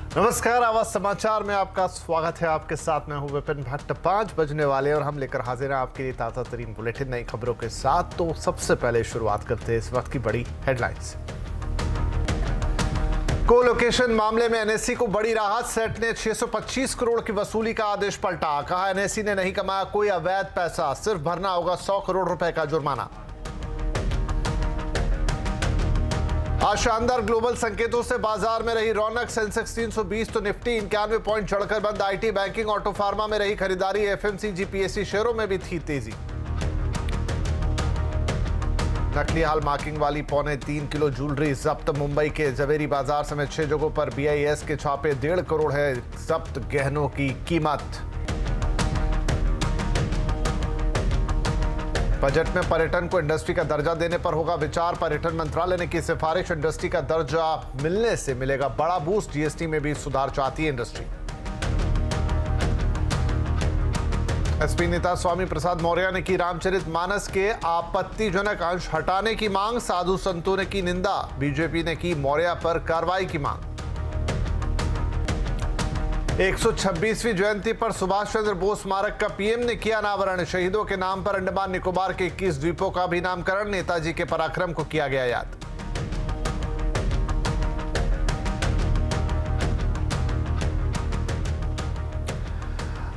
नमस्कार, आवाज समाचार में आपका स्वागत है। आपके साथ मैं हूं विपिन भट्ट। 5 बजने वाले और हम लेकर हाजिर हैं आपके लिए ताजा तरीन बुलेटिन नई खबरों के साथ। तो सबसे पहले शुरुआत करते हैं इस वक्त की बड़ी हेडलाइंस। कोलोकेशन मामले में एनएससी को बड़ी राहत। सेट ने 625 करोड़ की वसूली का आदेश पलटा। कहा एनएससी ने नहीं कमाया कोई अवैध पैसा, सिर्फ भरना होगा 100 करोड़ रुपए का जुर्माना। आज शानदार ग्लोबल संकेतों से बाजार में रही रौनक। सेंसेक्स 320 तो निफ्टी 91 पॉइंट चढ़कर बंद। आईटी, बैंकिंग, ऑटो, फार्मा में रही खरीदारी। एफएमसीजी, पीएससी शेयरों में भी थी तेजी। नकली हाल मार्किंग वाली 3.25 किलो ज्वेलरी जब्त। मुंबई के जवेरी बाजार समेत 6 जगहों पर बीआईएस के छापे। 1.5 करोड़ है जब्त गहनों की कीमत। बजट में पर्यटन को इंडस्ट्री का दर्जा देने पर होगा विचार। पर्यटन मंत्रालय ने की सिफारिश। इंडस्ट्री का दर्जा मिलने से मिलेगा बड़ा बूस्ट। जीएसटी में भी सुधार चाहती है इंडस्ट्री। एसपी नेता स्वामी प्रसाद मौर्य ने की रामचरितमानस के आपत्तिजनक अंश हटाने की मांग। साधु संतों ने की निंदा। बीजेपी ने की मौर्य पर कार्रवाई की मांग। 126वीं जयंती पर सुभाष चंद्र बोस स्मारक का पीएम ने किया अनावरण। शहीदों के नाम पर अंडमान निकोबार के 21 द्वीपों का भी नामकरण। नेताजी के पराक्रम को किया गया याद।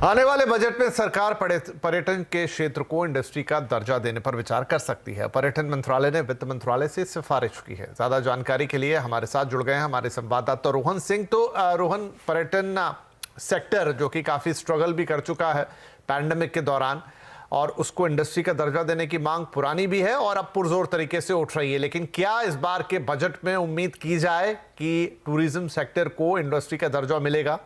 आने वाले बजट में सरकार पर्यटन के क्षेत्र को इंडस्ट्री का दर्जा देने पर विचार कर सकती है। पर्यटन मंत्रालय ने वित्त मंत्रालय से सिफारिश की है। ज्यादा जानकारी के लिए हमारे साथ जुड़ गए हैं हमारे संवाददाता रोहन सिंह। तो रोहन, पर्यटन सेक्टर जो कि काफी स्ट्रगल भी कर चुका है पैंडेमिक के दौरान, और उसको इंडस्ट्री का दर्जा देने की मांग पुरानी भी है और अब पुरजोर तरीके से उठ रही है। लेकिन क्या इस बार के बजट में उम्मीद की जाए कि टूरिज्म सेक्टर को इंडस्ट्री का दर्जा मिलेगा?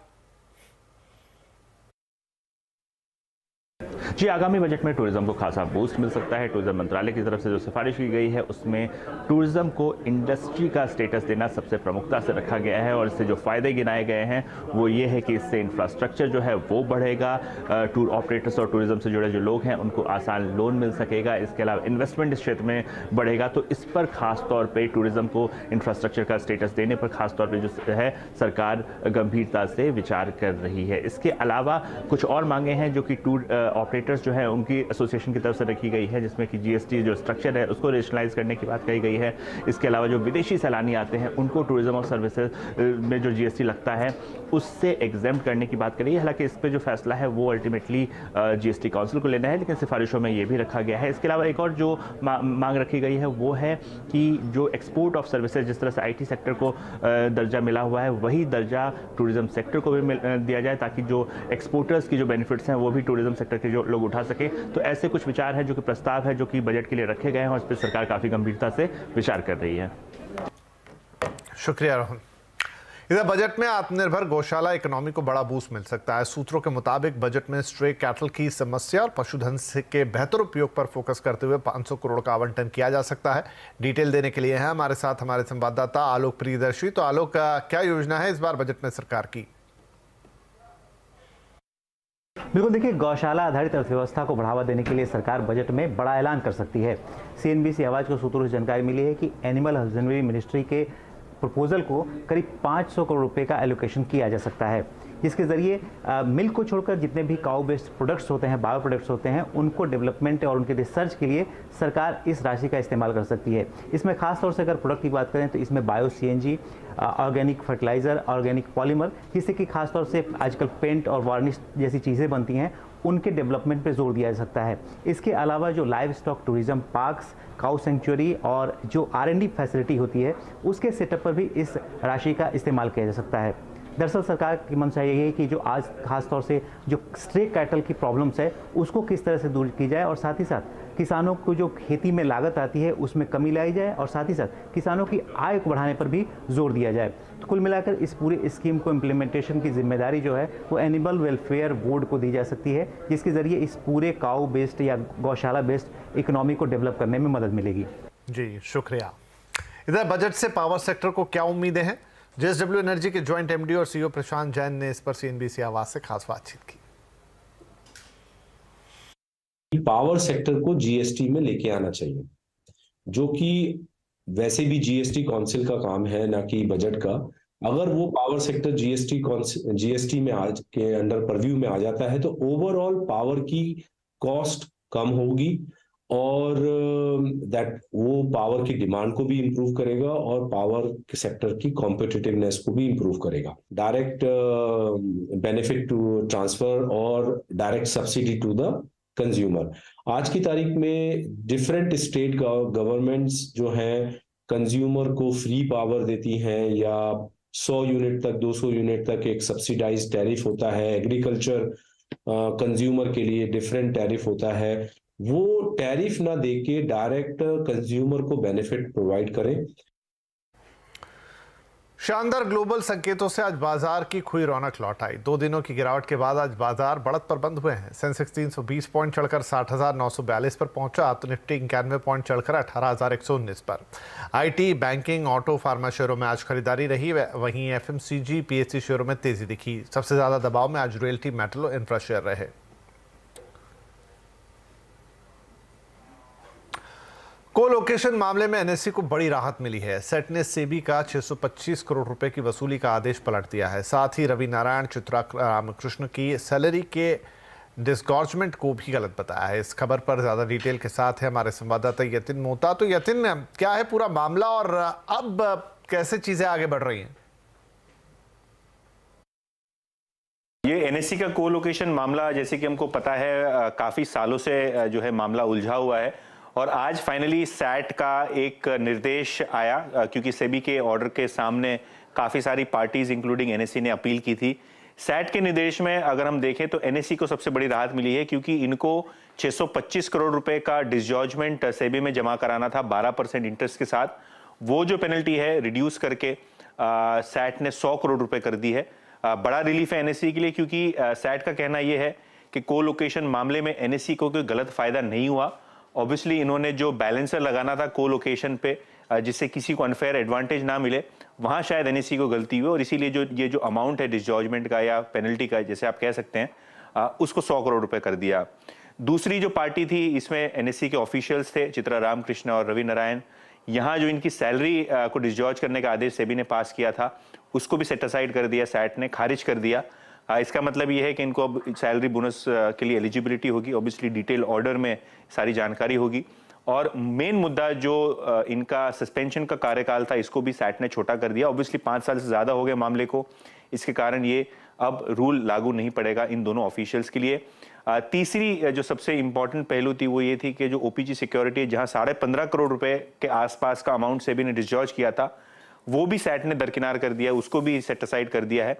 जी, आगामी बजट में टूरिज्म को खासा बूस्ट मिल सकता है। टूरिज्म मंत्रालय की तरफ से जो सिफारिश की गई है उसमें टूरिज्म को इंडस्ट्री का स्टेटस देना सबसे प्रमुखता से रखा गया है। और इससे जो फायदे गिनाए गए हैं वो ये है कि इससे इंफ्रास्ट्रक्चर जो है वो बढ़ेगा। टूर ऑपरेटर्स और टूरिज्म से जुड़े जो लोग हैं उनको आसान लोन मिल सकेगा। इसके अलावा इन्वेस्टमेंट इस क्षेत्र में बढ़ेगा। तो इस पर खास तौर पर टूरिज्म को इंफ्रास्ट्रक्चर का स्टेटस देने पर खास तौर पर जो है सरकार गंभीरता से विचार कर रही है। इसके अलावा कुछ और मांगे हैं जो कि टूर ऑपरेटर्स जो है उनकी एसोसिएशन की तरफ से रखी गई है, जिसमें कि जीएसटी जो स्ट्रक्चर है उसको रेशनलाइज करने की बात कही गई है। इसके अलावा जो विदेशी सैलानी आते हैं उनको टूरिज्म और सर्विसेज में जो जीएसटी लगता है उससे एग्जेम्प्ट करने की बात करी है। हालांकि इस पर जो फैसला है वो अल्टीमेटली जीएसटी काउंसिल को लेना है, लेकिन सिफारिशों में ये भी रखा गया है। इसके अलावा एक और जो मांग रखी गई है वो है कि जो एक्सपोर्ट ऑफ सर्विसेज, जिस तरह से आईटी सेक्टर को दर्जा मिला हुआ है वही दर्जा टूरिज्म सेक्टर को भी दिया जाए, ताकि जो एक्सपोर्टर्स की जो बेनिफिट्स हैं वो भी टूरिज्म सेक्टर के जो लोग उठा सके। तो ऐसे कुछ विचार है जो कि प्रस्ताव है जो कि बजट के लिए रखे गए हैं और इस पर सरकार काफी गंभीरता से विचार कर रही है। शुक्रिया रोहन। इधर बजट में आत्मनिर्भर गौशाला इकोनॉमी को बड़ा बूस्ट मिल सकता है। सूत्रों के मुताबिक बजट में स्ट्रे कैटल की समस्या और पशुधन के बेहतर उपयोग पर फोकस करते हुए 500 करोड़ का आवंटन किया जा सकता है। डिटेल देने के लिए है हमारे साथ हमारे संवाददाता आलोक प्रियदर्शी। तो आलोक, क्या योजना है इस बार बजट में सरकार की? बिल्कुल, देखिए, गौशाला आधारित अर्थव्यवस्था को बढ़ावा देने के लिए सरकार बजट में बड़ा ऐलान कर सकती है। सीएनबीसी आवाज को सूत्रों से जानकारी मिली है कि एनिमल हस्बेंड्री मिनिस्ट्री के प्रपोजल को करीब 500 करोड़ रुपए का एलोकेशन किया जा सकता है, जिसके जरिए मिल्क को छोड़कर जितने भी काउ बेस्ड प्रोडक्ट्स होते हैं, बायो प्रोडक्ट्स होते हैं, उनको डेवलपमेंट और उनके रिसर्च के लिए सरकार इस राशि का इस्तेमाल कर सकती है। इसमें खास तौर से अगर प्रोडक्ट की बात करें तो इसमें bio CNG, organic fertiliser, organic polymer, जिससे कि खास तौर से आजकल पेंट और वार्निश जैसी चीज़ें बनती हैं, उनके डेवलपमेंट पे जोर दिया जा सकता है। इसके अलावा जो livestock tourism parks, cow sanctuary और जो R&D फैसिलिटी होती है उसके सेटअप पर भी इस राशि का इस्तेमाल किया जा सकता है। दरअसल सरकार की मंशा यही है कि जो आज खास तौर से जो स्ट्रे कैटल की प्रॉब्लम्स है उसको किस तरह से दूर की जाए और साथ ही साथ किसानों को जो खेती में लागत आती है उसमें कमी लाई जाए और साथ ही साथ किसानों की आय को बढ़ाने पर भी जोर दिया जाए। तो कुल मिलाकर इस पूरे स्कीम को इम्प्लीमेंटेशन की जिम्मेदारी जो है वो एनिमल वेलफेयर बोर्ड को दी जा सकती है, जिसके जरिए इस पूरे काउ बेस्ड या गौशाला बेस्ड इकोनॉमी को डेवलप करने में मदद मिलेगी। जी शुक्रिया। इधर बजट से पावर सेक्टर को क्या उम्मीदें हैं? जेएसडब्ल्यू एनर्जी के जॉइंट एमडी और सीईओ प्रशांत जैन ने इस पर सीएनबीसी आवाज से खास बातचीत की। पावर सेक्टर को जीएसटी में लेके आना चाहिए, जो कि वैसे भी जीएसटी काउंसिल का काम है, ना कि बजट का। अगर वो पावर सेक्टर जीएसटी में आज के अंडर परव्यू में आ जाता है तो ओवरऑल पावर की कॉस्ट कम होगी और दैट वो पावर की डिमांड को भी इंप्रूव करेगा और पावर के सेक्टर की कॉम्पिटिटिवनेस को भी इंप्रूव करेगा। डायरेक्ट बेनिफिट टू ट्रांसफर और direct subsidy to the consumer. आज की तारीख में डिफरेंट स्टेट गवर्नमेंट्स जो हैं कंज्यूमर को फ्री पावर देती हैं या 100 यूनिट तक 200 यूनिट तक एक सब्सिडाइज टैरिफ होता है। एग्रीकल्चर कंज्यूमर के लिए डिफरेंट टैरिफ होता है। वो टैरिफ ना देके डायरेक्ट कंज्यूमर को बेनिफिट प्रोवाइड करें। शानदार ग्लोबल संकेतों से आज बाजार की खुई रौनक लौट आई। 2 दिनों की गिरावट के बाद आज बाजार बढ़त पर बंद हुए हैं। सेंसेक्स 320 पॉइंट चढ़कर 60,942 पर पहुंचा तो निफ्टी 91 पॉइंट चढ़कर 18,119 पर। आईटी, बैंकिंग, ऑटो, फार्मा शेयरों में आज खरीदारी रही। वहीं एफएमसीजी, पीएससी शेयरों में तेजी दिखी। सबसे ज्यादा दबाव में आज रियल्टी, मेटल और इंफ्रा शेयर रहे। कोलोकेशन मामले में एनएससी को बड़ी राहत मिली है। सेट ने सेबी का 625 करोड़ रुपए की वसूली का आदेश पलट दिया है। साथ ही रवि नारायण, चित्रा रामकृष्ण की सैलरी के डिसगॉर्जमेंट को भी गलत बताया है। इस खबर पर ज्यादा डिटेल के साथ है हमारे संवाददाता यतिन मोहता। तो यतिन, क्या है पूरा मामला और अब कैसे चीजें आगे बढ़ रही हैं? ये एनएससी का कोलोकेशन मामला, जैसे कि हमको पता है, काफी सालों से जो है मामला उलझा हुआ है और आज फाइनली सैट का एक निर्देश आया, क्योंकि सेबी के ऑर्डर के सामने काफ़ी सारी पार्टीज इंक्लूडिंग एनएससी ने अपील की थी। सैट के निर्देश में अगर हम देखें तो एनएससी को सबसे बड़ी राहत मिली है, क्योंकि इनको 625 करोड़ रुपए का डिसजॉर्जमेंट सेबी में जमा कराना था 12% इंटरेस्ट के साथ। वो जो पेनल्टी है रिड्यूस करके सैट ने 100 करोड़ रुपए कर दी है। बड़ा रिलीफ है एनएससी के लिए, क्योंकि सैट का कहना यह है कि कोलोकेशन मामले में एनएससी को कोई गलत फायदा नहीं हुआ। ऑब्वियसली इन्होंने जो बैलेंसर लगाना था कोलोकेशन पे, जिससे किसी को अनफेयर एडवांटेज ना मिले, वहां शायद एनएससी को गलती हुई और इसीलिए ये जो अमाउंट है डिसजॉर्जमेंट का या पेनल्टी का, जैसे आप कह सकते हैं, उसको 100 करोड़ रुपए कर दिया। दूसरी जो पार्टी थी इसमें एनएससी के ऑफिशियल्स थे, चित्रा रामकृष्ण और रवि नारायण। यहाँ जो इनकी सैलरी को डिसजॉर्ज करने का आदेश सेबी ने पास किया था, उसको भी सेट असाइड कर दिया, सैट ने खारिज कर दिया। इसका मतलब ये है कि इनको अब सैलरी बोनस के लिए एलिजिबिलिटी होगी। ऑब्वियसली डिटेल ऑर्डर में सारी जानकारी होगी। और मेन मुद्दा जो इनका सस्पेंशन का कार्यकाल था, इसको भी सैट ने छोटा कर दिया। ऑब्वियसली 5 साल से ज़्यादा हो गए मामले को, इसके कारण ये अब रूल लागू नहीं पड़ेगा इन दोनों ऑफिशियल्स के लिए। तीसरी जो सबसे इंपॉर्टेंट पहलू थी वो ये थी कि जो ओपीजी सिक्योरिटी, जहां 15.5 करोड़ रुपए के आसपास का अमाउंट सेबी ने डिसजॉर्ज किया था, वो भी सैट ने दरकिनार कर दिया, उसको भी सेट असाइड कर दिया है।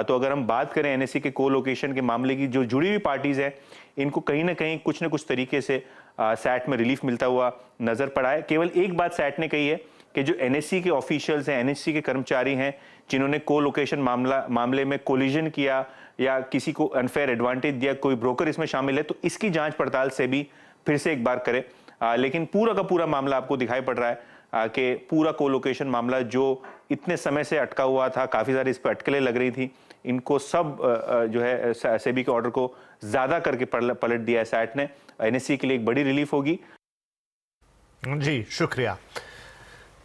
तो अगर हम बात करें एनएससी के कोलोकेशन के मामले की, जो जुड़ी हुई पार्टीज हैं, इनको कहीं ना कहीं कुछ न कुछ तरीके से सैट में रिलीफ मिलता हुआ नजर पड़ा है। केवल एक बात सैट ने कही है कि जो एनएससी के ऑफिशियल्स हैं, एनएससी के कर्मचारी हैं, जिन्होंने कोलोकेशन मामले में कोलिजन किया या किसी को अनफेयर एडवांटेज दिया, कोई ब्रोकर इसमें शामिल है, तो इसकी जांच पड़ताल से भी फिर से एक बार करे। लेकिन पूरा का पूरा मामला आपको दिखाई पड़ रहा है कि पूरा कोलोकेशन मामला जो इतने समय से अटका हुआ था, काफी सारी इस पर अटकलें लग रही थी, इनको सब जो है सेबी के ऑर्डर को ज्यादा करके पलट दिया है सैट ने। एनएससी के लिए एक बड़ी रिलीफ होगी। जी शुक्रिया।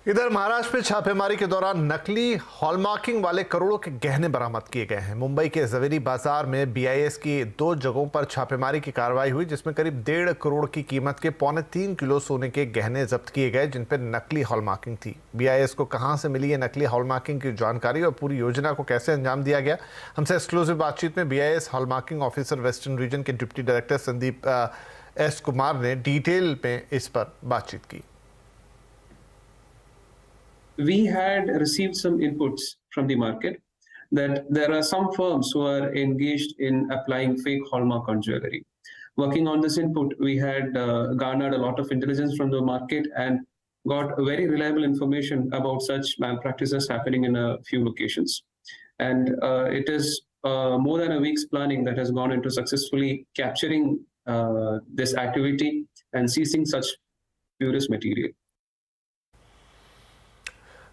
इधर महाराष्ट्र में छापेमारी के दौरान नकली हॉलमार्किंग वाले करोड़ों के गहने बरामद किए गए हैं। मुंबई के जवेरी बाजार में बीआईएस की 2 जगहों पर छापेमारी की कार्रवाई हुई, जिसमें करीब 1.5 करोड़ की कीमत के 3.25 किलो सोने के गहने जब्त किए गए, जिन पर नकली हॉलमार्किंग थी। बीआईएस को कहां से मिली है नकली हॉलमार्किंग की जानकारी और पूरी योजना को कैसे अंजाम दिया गया, हमसे एक्सक्लूसिव बातचीत में BIS hallmarking officer western region के deputy director Sandeep S Kumar ने डिटेल में इस पर बातचीत की। We had received some inputs from the market that there are some firms who are engaged in applying fake hallmark on jewelry. Working on this input, we had garnered a lot of intelligence from the market and got very reliable information about such malpractices happening in a few locations. And it is more than a week's planning that has gone into successfully capturing this activity and seizing such spurious material.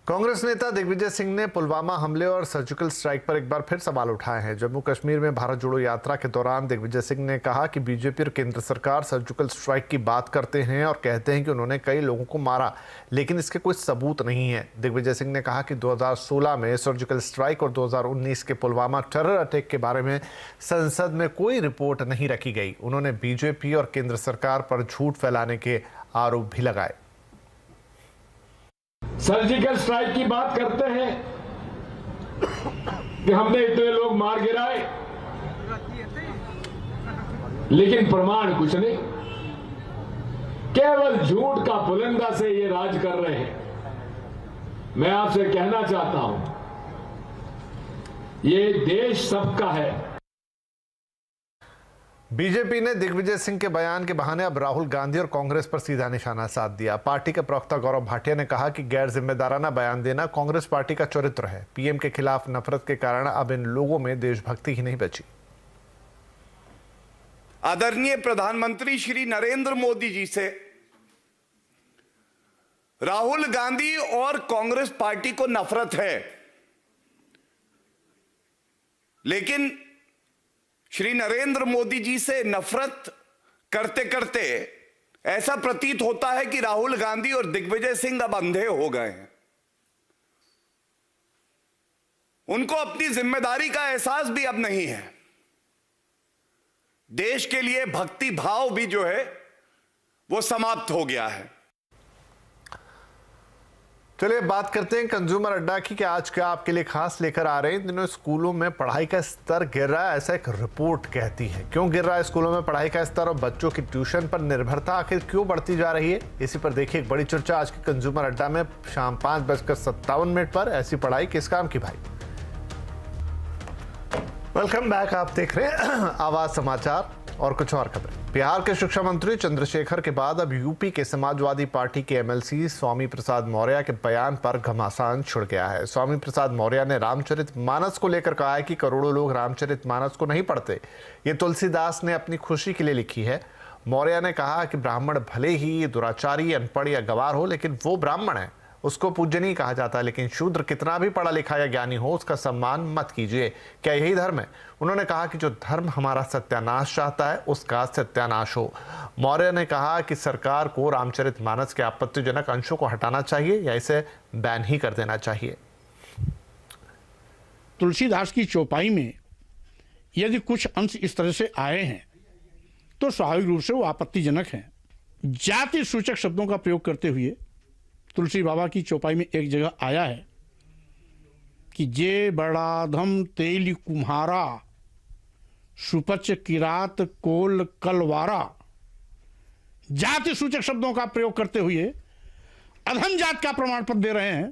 Congress नेता दिग्विजय सिंह ने पुलवामा हमले और surgical strike पर एक बार फिर सवाल उठाए हैं। जम्मू कश्मीर में भारत जोड़ो यात्रा के दौरान दिग्विजय सिंह ने कहा कि बीजेपी और केंद्र सरकार सर्जिकल स्ट्राइक की बात करते हैं और कहते हैं कि उन्होंने कई लोगों को मारा, लेकिन इसके कोई सबूत नहीं है। दिग्विजय सिंह ने कहा कि 2016 में सर्जिकल स्ट्राइक और 2019 के पुलवामा टेरर अटैक के बारे में संसद में कोई रिपोर्ट नहीं रखी गई। उन्होंने बीजेपी और केंद्र सरकार पर झूठ फैलाने के आरोप भी लगाए। सर्जिकल स्ट्राइक की बात करते हैं कि हमने इतने लोग मार गिराए, लेकिन प्रमाण कुछ नहीं, केवल झूठ का पुलिंदा से ये राज कर रहे हैं। मैं आपसे कहना चाहता हूं, ये देश सबका है। बीजेपी ने दिग्विजय सिंह के बयान के बहाने अब राहुल गांधी और कांग्रेस पर सीधा निशाना साध दिया। पार्टी के प्रवक्ता गौरव भाटिया ने कहा कि गैर जिम्मेदाराना बयान देना कांग्रेस पार्टी का चरित्र है। पीएम के खिलाफ नफरत के कारण अब इन लोगों में देशभक्ति ही नहीं बची। आदरणीय प्रधानमंत्री श्री नरेंद्र मोदी जी से राहुल गांधी और कांग्रेस पार्टी को नफरत है, लेकिन श्री नरेंद्र मोदी जी से नफरत करते करते ऐसा प्रतीत होता है कि राहुल गांधी और दिग्विजय सिंह अब अंधे हो गए हैं। उनको अपनी जिम्मेदारी का एहसास भी अब नहीं है। देश के लिए भक्ति भाव भी जो है वो समाप्त हो गया है। चलिए बात करते हैं कंज्यूमर अड्डा की कि आज क्या आपके लिए खास लेकर आ रहे हैं। इन दिनों स्कूलों में पढ़ाई का स्तर गिर रहा है, ऐसा एक रिपोर्ट कहती है। क्यों गिर रहा है स्कूलों में पढ़ाई का स्तर और बच्चों की ट्यूशन पर निर्भरता आखिर क्यों बढ़ती जा रही है, इसी पर देखिए एक बड़ी चर्चा आज के कंज्यूमर अड्डा में शाम 5:57 पर। ऐसी पढ़ाई किस काम की भाई। वेलकम बैक, आप देख रहे हैं आवाज समाचार और कुछ और खबरें। बिहार के शिक्षा मंत्री चंद्रशेखर के बाद अब यूपी के समाजवादी पार्टी के एमएलसी स्वामी प्रसाद मौर्य के बयान पर घमासान छिड़ गया है। स्वामी प्रसाद मौर्य ने रामचरितमानस को लेकर कहा है कि करोड़ों लोग रामचरितमानस को नहीं पढ़ते, ये तुलसीदास ने अपनी खुशी के लिए लिखी है। मौर्य ने कहा कि ब्राह्मण भले ही दुराचारी, अनपढ़ या गवार हो, लेकिन वो ब्राह्मण है, उसको पूज्य नहीं कहा जाता। लेकिन शूद्र कितना भी पढ़ा लिखा या ज्ञानी हो, उसका सम्मान मत कीजिए। क्या यही धर्म है? उन्होंने कहा कि जो धर्म हमारा सत्यानाश चाहता है उसका सत्यानाश हो। मौर्य ने कहा कि सरकार को रामचरितमानस के आपत्तिजनक अंशों को हटाना चाहिए या इसे बैन ही कर देना चाहिए। तुलसीदास की चौपाई में यदि कुछ अंश इस तरह से आए हैं तो स्वाभाविक रूप से वो आपत्तिजनक हैं। जाति सूचक शब्दों का प्रयोग करते हुए तुलसी बाबा की चौपाई में एक जगह आया है कि जे बड़ा धम तेल कुम्हारा, सुपच किरात कोल कलवारा। जाति सूचक शब्दों का प्रयोग करते हुए अधम जात का प्रमाण पत्र दे रहे हैं।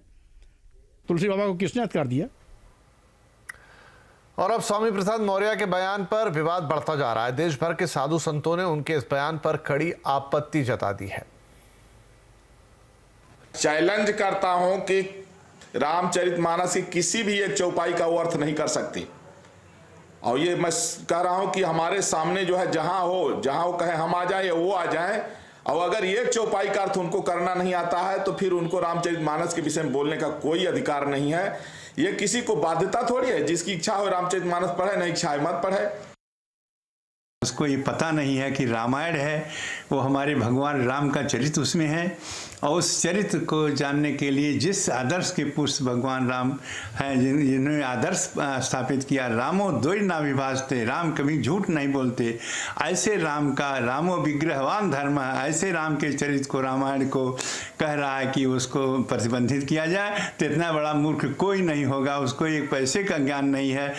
तुलसी बाबा को किसने अधिकार दिया? और अब स्वामी प्रसाद मौर्य के बयान पर विवाद बढ़ता जा रहा है। देश भर के साधु संतों ने उनके इस बयान पर कड़ी आपत्ति जता दी है। चैलेंज करता हूं कि रामचरितमानस की किसी भी एक चौपाई का वो अर्थ नहीं कर सकती। और ये मैं कह रहा हूं कि हमारे सामने जो है जहां वो कहे हम आ जाएं या वो आ जाएं, और अगर एक चौपाई का अर्थ उनको करना नहीं आता है तो फिर उनको रामचरितमानस के विषय में बोलने का कोई अधिकार नहीं है। ये किसी को बाध्यता थोड़ी है, जिसकी इच्छा हो रामचरितमानस पढ़े, नहीं इच्छा है मत पढ़े। उसको ये पता नहीं है कि रामायण है वो हमारे भगवान राम का चरित्र उसमें है, और उस चरित्र को जानने के लिए जिस आदर्श के पुरुष भगवान राम हैं, जिन्होंने आदर्श स्थापित किया, रामो द्वै ना विभाजते, राम कभी झूठ नहीं बोलते, ऐसे राम का रामो विग्रहवान धर्म है, ऐसे राम के चरित्र को, रामायण को कह रहा है कि उसको प्रतिबंधित किया जाए, तो इतना बड़ा मूर्ख कोई नहीं होगा। उसको एक पैसे का ज्ञान नहीं है।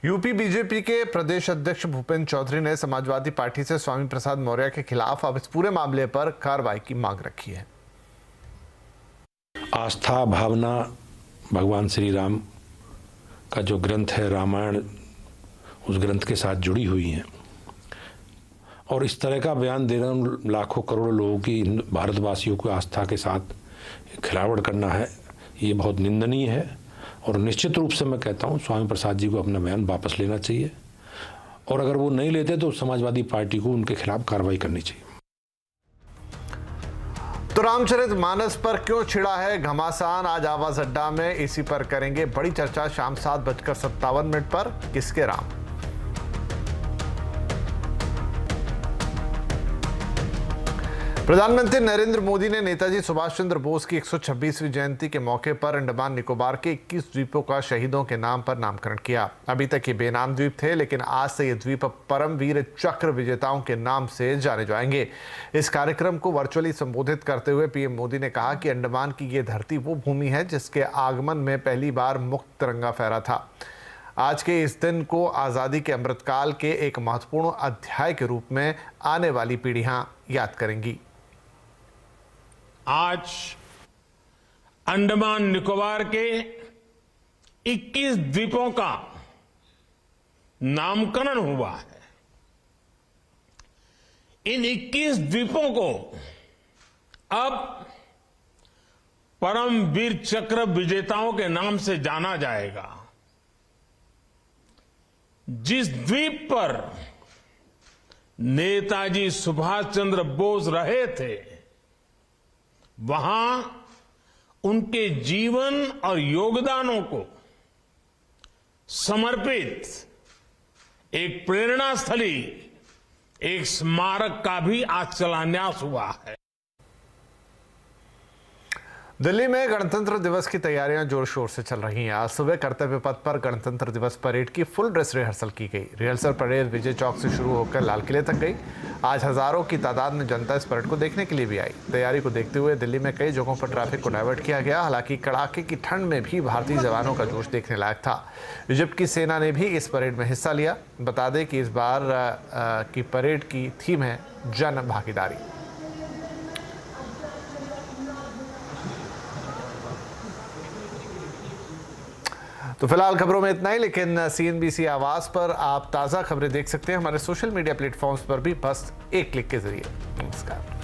यूपी बीजेपी के प्रदेश अध्यक्ष भूपेंद्र चौधरी ने समाजवादी पार्टी से स्वामी प्रसाद मौर्य के खिलाफ अब इस पूरे मामले पर कार्रवाई की मांग रखी है। आस्था भावना भगवान श्री राम का जो ग्रंथ है रामायण, उस ग्रंथ के साथ जुड़ी हुई हैं, और इस तरह का बयान देना लाखों करोड़ों लोगों की, भारतवासियों को आस्था के साथ खिलावट करना है, ये बहुत निंदनीय है। और निश्चित रूप से मैं कहता हूं स्वामी प्रसाद जी को अपना बयान वापस लेना चाहिए, और अगर वो नहीं लेते तो समाजवादी पार्टी को उनके खिलाफ कार्रवाई करनी चाहिए। तो रामचरित मानस पर क्यों छिड़ा है घमासान, आज आवाज अड्डा में इसी पर करेंगे बड़ी चर्चा। शाम 7:57 पर किसके राम। प्रधानमंत्री नरेंद्र मोदी ने नेताजी सुभाष चंद्र बोस की 126वीं जयंती के मौके पर अंडमान निकोबार के 21 द्वीपों का शहीदों के नाम पर नामकरण किया। अभी तक ये बेनाम द्वीप थे, लेकिन आज से ये द्वीप परमवीर चक्र विजेताओं के नाम से जाने जाएंगे। इस कार्यक्रम को वर्चुअली संबोधित करते हुए पीएम मोदी ने कहा कि अंडमान की ये धरती वो भूमि है जिसके आगमन में पहली बार मुक्त तिरंगा फहरा था। आज के इस दिन को आज़ादी के अमृतकाल के एक महत्वपूर्ण अध्याय के रूप में आने वाली पीढ़ियां याद करेंगी। आज अंडमान निकोबार के 21 द्वीपों का नामकरण हुआ है। इन 21 द्वीपों को अब परमवीर चक्र विजेताओं के नाम से जाना जाएगा। जिस द्वीप पर नेताजी सुभाष चंद्र बोस रहे थे, वहां उनके जीवन और योगदानों को समर्पित एक प्रेरणा स्थली, एक स्मारक का भी आज शिलान्यास हुआ है। दिल्ली में गणतंत्र दिवस की तैयारियां जोर शोर से चल रही हैं। आज सुबह कर्तव्य पथ पर गणतंत्र दिवस परेड की फुल ड्रेस रिहर्सल की गई। रिहर्सल परेड विजय चौक से शुरू होकर लाल किले तक गई। आज हजारों की तादाद में जनता इस परेड को देखने के लिए भी आई। तैयारी को देखते हुए दिल्ली में कई जगहों पर ट्रैफिक को डायवर्ट किया गया। हालांकि कड़ाके की ठंड में भी भारतीय जवानों का जोश देखने लायक था। इजिप्ट की सेना ने भी इस परेड में हिस्सा लिया। बता दें कि इस बार की परेड की थीम है जन भागीदारी। तो फिलहाल खबरों में इतना ही, लेकिन CNBC आवाज पर आप ताज़ा खबरें देख सकते हैं हमारे सोशल मीडिया प्लेटफॉर्म्स पर भी, बस एक क्लिक के जरिए। नमस्कार।